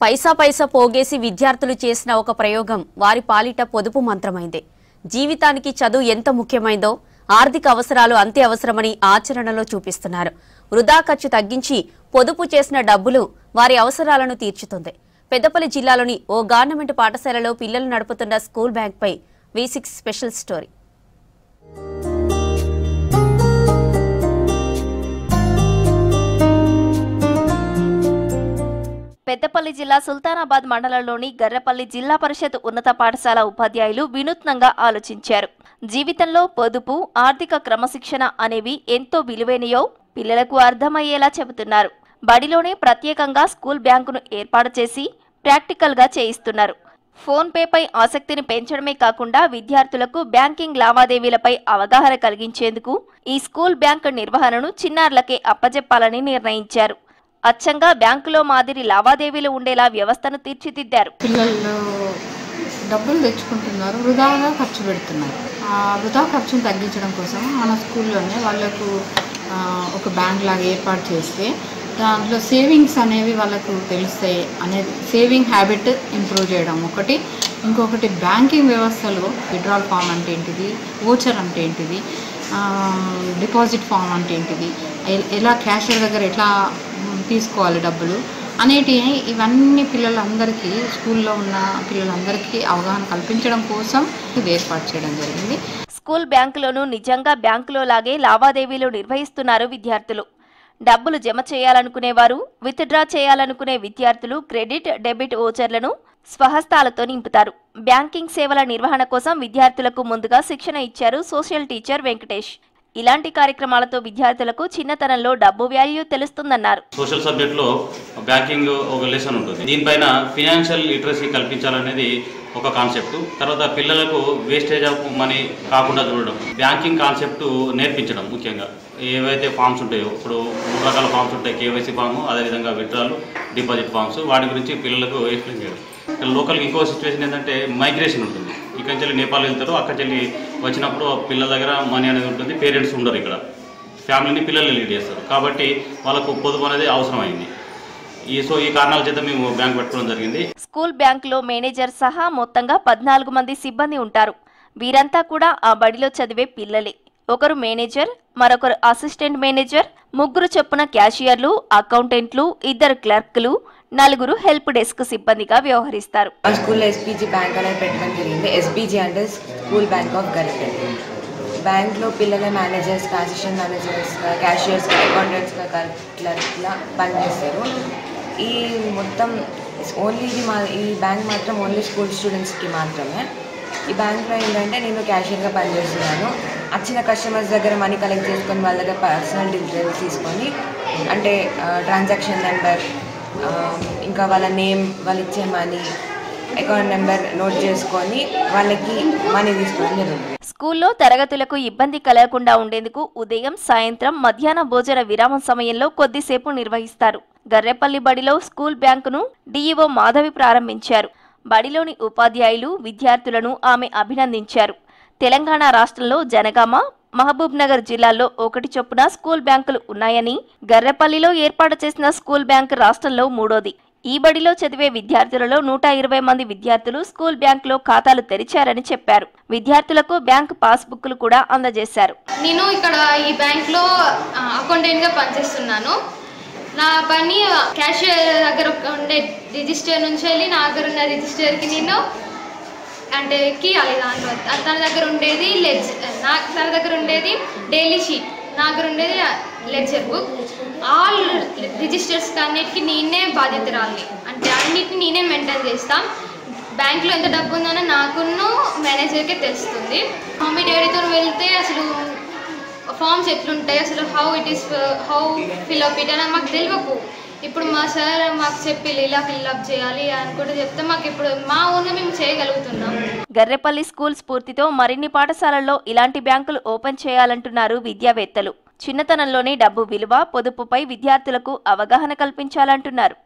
పైసా పైసా పోగేసి విద్యార్థులు చేసిన ఒక ప్రయోగం వారి పాలిట పొదుపు మంత్రమైంది. జీవితానికి చదువు ఎంత ముఖ్యమైందో ఆర్థిక అవసరాలు అంతే అవసరమని ఆచరణలో చూపిస్తున్నారు. వృధా ఖర్చు తగ్గించి పొదుపు చేసిన డబ్బులు వారి అవసరాలను తీర్చుతుంది. పెద్దపల్లి జిల్లాలోని ఓ గవర్నమెంట్ పాఠశాలలో పిల్లలు నడుపుతున్న స్కూల్ బ్యాంక్ పై V6 స్పెషల్ స్టోరీ. పెద్దపల్లి జిల్లా సుల్తానాబాద్ మండలంలోని గర్రపల్లి జిల్లా పరిషత్ ఉన్నత పాఠశాల ఉపాధ్యాయులు వినూత్నంగా ఆలోచించారు. జీవితంలో పొదుపు, ఆర్థిక క్రమశిక్షణ అనేవి ఎంతో విలువైనయో పిల్లలకు అర్థమయ్యేలా చెబుతున్నారు. బడిలోనే ప్రత్యేకంగా స్కూల్ బ్యాంకును ఏర్పాటు చేసి ప్రాక్టికల్గా చేయిస్తున్నారు. ఫోన్ పేపై ఆసక్తిని పెంచడమే కాకుండా విద్యార్థులకు బ్యాంకింగ్ లావాదేవీలపై అవగాహన కలిగించేందుకు ఈ స్కూల్ బ్యాంకు నిర్వహణను చిన్నారులకే అప్పజెప్పాలని నిర్ణయించారు. అచ్చంగా బ్యాంకులో మాదిరి లావాదేవీలు ఉండేలా వ్యవస్థను తీర్చిదిద్దారు. పిల్లలు డబ్బులు తెచ్చుకుంటున్నారు, వృధాగా ఖర్చు పెడుతున్నారు. ఆ వృధా ఖర్చును తగ్గించడం కోసం మన స్కూల్లోనే వాళ్ళకు ఒక బ్యాంక్ లాగా ఏర్పాటు చేస్తే దాంట్లో సేవింగ్స్ అనేవి వాళ్ళకు తెలుస్తాయి అనేది, సేవింగ్ హ్యాబిట్ ఇంప్రూవ్ చేయడం ఒకటి. ఇంకొకటి బ్యాంకింగ్ వ్యవస్థలో విత్డ్రాల్ ఫామ్ అంటే ఏంటిది, వోచర్ అంటే ఏంటిది, డిపాజిట్ ఫామ్ అంటే ఏంటిది, ఎలా క్యాషియర్ దగ్గర ఎట్లా తీసుకోవాలి డబ్బులు అనేటి, ఇవన్నీ పిల్లలందరికీ, స్కూల్లో ఉన్న పిల్లలందరికీ అవగాహన కల్పించడం కోసం ఇది ఏర్పాటు చేయడం జరిగింది. స్కూల్ బ్యాంకులోనూ నిజంగా బ్యాంకులో లాగే లావాదేవీలు నిర్వహిస్తున్నారు విద్యార్థులు. డబ్బులు జమ చేయాలనుకునేవారు, విత్డ్రా చేయాలనుకునే విద్యార్థులు క్రెడిట్, డెబిట్ ఓచర్లను స్వహస్తాలతో నింపుతారు. బ్యాంకింగ్ సేవల నిర్వహణ కోసం విద్యార్థులకు ముందుగా శిక్షణ ఇచ్చారు సోషల్ టీచర్ వెంకటేష్. ఇలాంటి కార్యక్రమాలతో విద్యార్థులకు చిన్నతనంలో డబ్బు వాల్యూ తెలుస్తుందన్నారు. సోషల్ సబ్జెక్ట్లో బ్యాంకింగ్ ఒక లెసన్ ఉంటుంది. దీనిపైన ఫినాన్షియల్ లిటరసీ కల్పించాలనేది ఒక కాన్సెప్ట్. తర్వాత పిల్లలకు వేస్టేజ్ ఆఫ్ మనీ కాకుండా చూడడం, బ్యాంకింగ్ కాన్సెప్ట్ నేర్పించడం. ముఖ్యంగా ఏవైతే ఫామ్స్ ఉంటాయో, ఇప్పుడు 3 రకాల ఫామ్స్ ఉంటాయి, కేవైసీ ఫామ్, అదేవిధంగా విత్డ్రాల్, డిపాజిట్ ఫామ్స్, వాటి గురించి పిల్లలకు ఎక్స్ప్లెయిన్ చేయడం. లోకల్కి ఇంకో సిచ్యువేషన్ ఏంటంటే మైగ్రేషన్ ఉంటుంది. ఇక్కడి నుంచి నేపాల్ వెళ్తారు, అక్కడి నుంచి వచ్చినప్పుడు పిల్లల దగ్గర మనీ అనేది ఉంటుంది, పేరెంట్స్ ఉండరు, ఇక్కడ ఫ్యామిలీని పిల్లల్ని లీడ్ చేస్తారు. కాబట్టి వాళ్ళకు పొదుపు అనేది అవసరమైంది. ఈ కారణాల చేత మేము బ్యాంక్ పెట్టుకోవడం జరిగింది. స్కూల్ బ్యాంకులో మేనేజర్ సహా మొత్తంగా 14 మంది సిబ్బంది ఉంటారు. వీరంతా కూడా ఆ బడిలో చదివే పిల్లలే. ఒకరు మేనేజర్, మరొకరు అసిస్టెంట్ మేనేజర్, 3 చొప్పున క్యాషియర్లు, అకౌంటెంట్లు, 2 క్లర్క్లు, 4 హెల్ప్ డెస్క్ సిబ్బందిగా వ్యవహరిస్తారు. స్కూల్లో SPG బ్యాంక్ అనేది పెట్టడం జరిగింది. SPG అంటే స్కూల్ బ్యాంక్ ఆఫ్ గర్రపల్లి. బ్యాంక్లో పిల్లల మేనేజర్స్, అసిస్టెంట్ మేనేజర్స్, క్యాషియర్స్, అకౌంటెంట్స్గా, క్లర్క్లా పనిచేస్తారు. ఈ మొత్తం ఓన్లీ ఈ బ్యాంక్ మాత్రం ఓన్లీ స్కూల్ స్టూడెంట్స్కి మాత్రమే. ఈ బ్యాంక్లో ఏంటంటే నేను క్యాషియర్గా పనిచేస్తున్నాను. వచ్చిన కస్టమర్స్ దగ్గర మనీ కలెక్ట్ చేసుకొని వాళ్ళ దగ్గర పర్సనల్ డీటెయిల్స్ తీసుకొని, అంటే ట్రాన్సాక్షన్ నెంబర్, ఇంకా వాళ్ళ నేమ్, వాళ్ళు ఇచ్చే మనీ, అకౌంట్ నెంబర్ నోట్ చేసుకొని వాళ్ళకి మనీ తీసుకోవడం జరుగుతుంది. స్కూల్లో తరగతులకు ఇబ్బంది కలగకుండా ఉండేందుకు ఉదయం, సాయంత్రం, మధ్యాహ్న భోజన విరామం సమయంలో కొద్దిసేపు నిర్వహిస్తారు. గర్రెపల్లి బడిలో స్కూల్ బ్యాంకును DEO మాధవి ప్రారంభించారు. బడిలోని ఉపాధ్యాయులు, విద్యార్థులను ఆమె అభినందించారు. తెలంగాణ రాష్ట్రంలో జనగామ, మహబూబ్ నగర్ జిల్లాల్లో 1 చొప్పున స్కూల్ బ్యాంకులు ఉన్నాయని, గర్రెపల్లిలో ఏర్పాటు చేసిన స్కూల్ బ్యాంక్ రాష్ట్రంలో 3వది. ఈ బడిలో చదివే విద్యార్థులలో 120 మంది విద్యార్థులు స్కూల్ బ్యాంకులో ఖాతాలు తెరిచారని చెప్పారు. విద్యార్థులకు బ్యాంక్ పాస్బుక్లు కూడా అందజేశారు. నేను ఇక్కడ ఈ బ్యాంక్లో అకౌంటెంట్గా పనిచేస్తున్నాను. నా పని క్యాషియర్ దగ్గర ఉండే రిజిస్టర్ నుంచి వెళ్ళి నా దగ్గర ఉన్న రిజిస్టర్కి నేను అంటే ఎక్కియాలి. దాంట్లో తన దగ్గర ఉండేది తన దగ్గర ఉండేది డైలీ షీట్, నా దగ్గర ఉండేది లెడ్జర్ బుక్. ఆల్ రిజిస్టర్స్ అన్నిటికీ నేనే బాధ్యతరాలి, అంటే అన్నిటిని నేనే మెయింటైన్ చేస్తాను. బ్యాంక్లో ఎంత డబ్బు ఉందనో నాకున్న మేనేజర్కే తెలుస్తుంది. మమ్మీ డాడీతో వెళ్తే అసలు ఫామ్స్ ఎట్లుంటాయి, అసలు హౌ ఫిల్అప్ ఇట్ అని మాకు తెలియకు. ఇప్పుడు మా సార్ మాకు చెప్పి ఇలా ఫిల్అప్ చేయాలి అనుకుంటే చెప్తే మాకు ఇప్పుడు మా ఊరిలో మేము చేయగలుగుతున్నాం. గర్రెపల్లి స్కూల్ స్ఫూర్తితో మరిన్ని పాఠశాలల్లో ఇలాంటి బ్యాంకులు ఓపెన్ చేయాలంటున్నారు విద్యావేత్తలు. చిన్నతనంలోనే డబ్బు విలువ, పొదుపుపై విద్యార్థులకు అవగాహన కల్పించాలంటున్నారు.